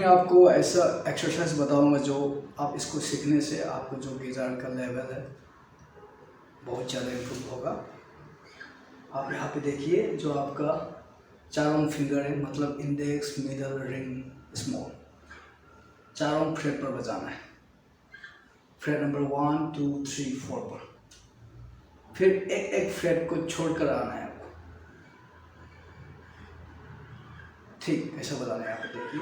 आपको ऐसा एक्सरसाइज बताऊंगा जो आप इसको सीखने से आपको जो गिटार का लेवल है बहुत ज़्यादा इम्प्रूव होगा। आप यहाँ पे देखिए, जो आपका चारों फिंगर है, मतलब इंडेक्स, मिडल, रिंग, स्मॉल, चारों फ्रेट पर बजाना है। फ्रेट नंबर 1, 2, 3, 4 पर। फिर एक एक फ्रेट को छोड़कर आना है आपको। ठीक ऐसा बजाना है। आप देखिए,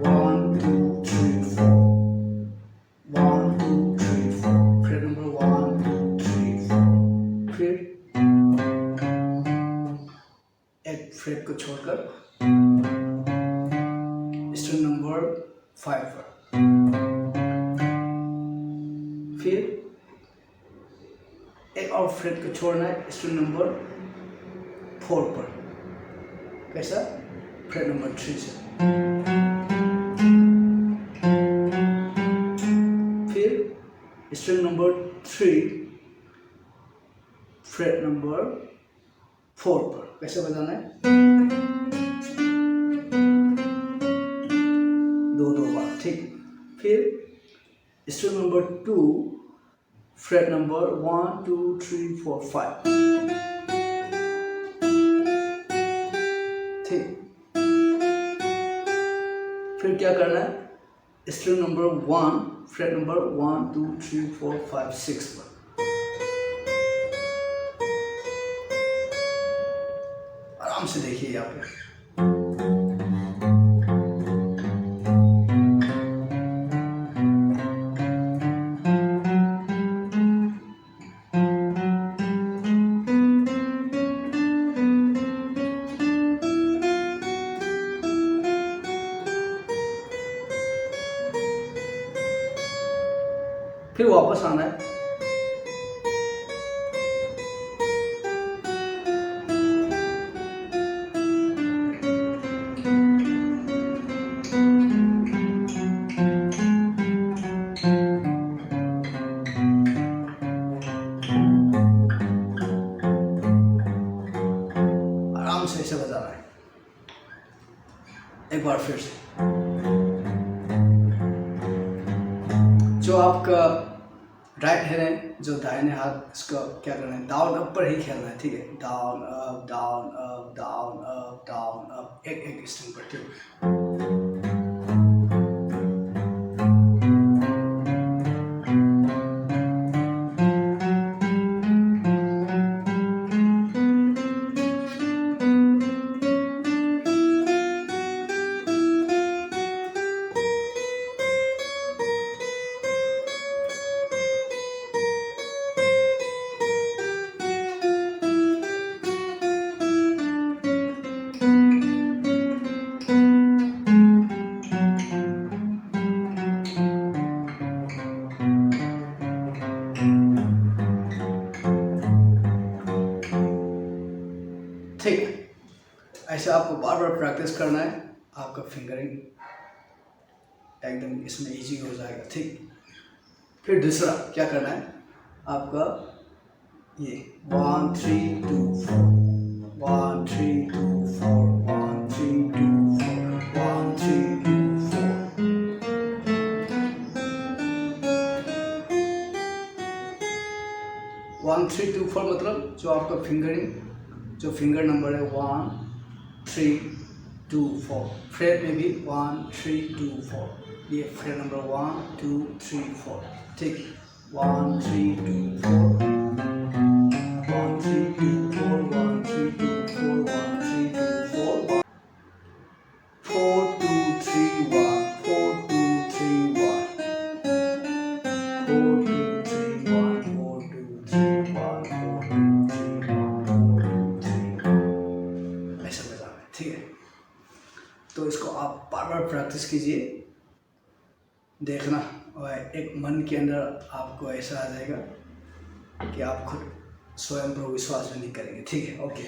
1, 2, 3, 4, 1, 2, 3, 4, फ्रेट नंबर 1, 2, 3, 4। फिर एक फ्रेट को छोड़कर स्ट्रिंग नंबर 5 पर। फिर एक और फ्रेट को छोड़ना है स्ट्रिंग नंबर 4 पर। कैसा? फ्रेट नंबर 3 से। फिर स्ट्रिंग नंबर 3 फ्रेट नंबर 4 पर। कैसे बजाना है? दो बार। ठीक। फिर स्ट्रिंग नंबर 2 फ्रेट नंबर 1, 2, 3, 4, 5। ठीक। फिर क्या करना है? स्ट्रिंग नंबर 1 फ्रेट नंबर 1, 2, 3, 4, 5, 6 पर। आराम से देखिए यहाँ पे। फिर वापस आना है। आराम से ऐसे बजाना है। एक बार फिर से। जो आपका राइट हैंड है, जो दाहिने हाथ, इसका क्या करना है? डाउन अप पर ही खेलना है। ठीक है, down up, down up, down up, down up, एक एक स्ट्रिंग पर। ठीक। ठीक, ऐसे आपको बार बार प्रैक्टिस करना है। आपका फिंगरिंग एकदम इसमें इजी हो जाएगा। ठीक। फिर दूसरा क्या करना है आपका? ये 1, 3, 2, 4, 1, 3, 2, 4, 1, 3, 2, 4, 1, 3, 2, 4। 1, 3, 2, 4 मतलब जो आपका फिंगरिंग, जो फिंगर नंबर है 1, 3, 2, 4। फ्रेट में भी 1, 3, 2, 4। ये फ्रेट नंबर 1, 2, 3, 4। ठीक। 1, 3, 2, 4, 1, 3, 2, 4, 1, 3, 2, 4, 1, 3, 2, 4, 4, 2, 3, 1, 4, 2, 3, 1, 4, 2, 3, 1, 4, 2, 3, 1, 4, 2, 3, 1, 4, 2, 3। ऐसा बजाना है। ठीक है, तो इसको आप बार बार प्रैक्टिस कीजिए, देखना, और एक मन के अंदर आपको ऐसा आ जाएगा कि आप खुद स्वयं पर विश्वास नहीं करेंगे। ठीक है, ओके।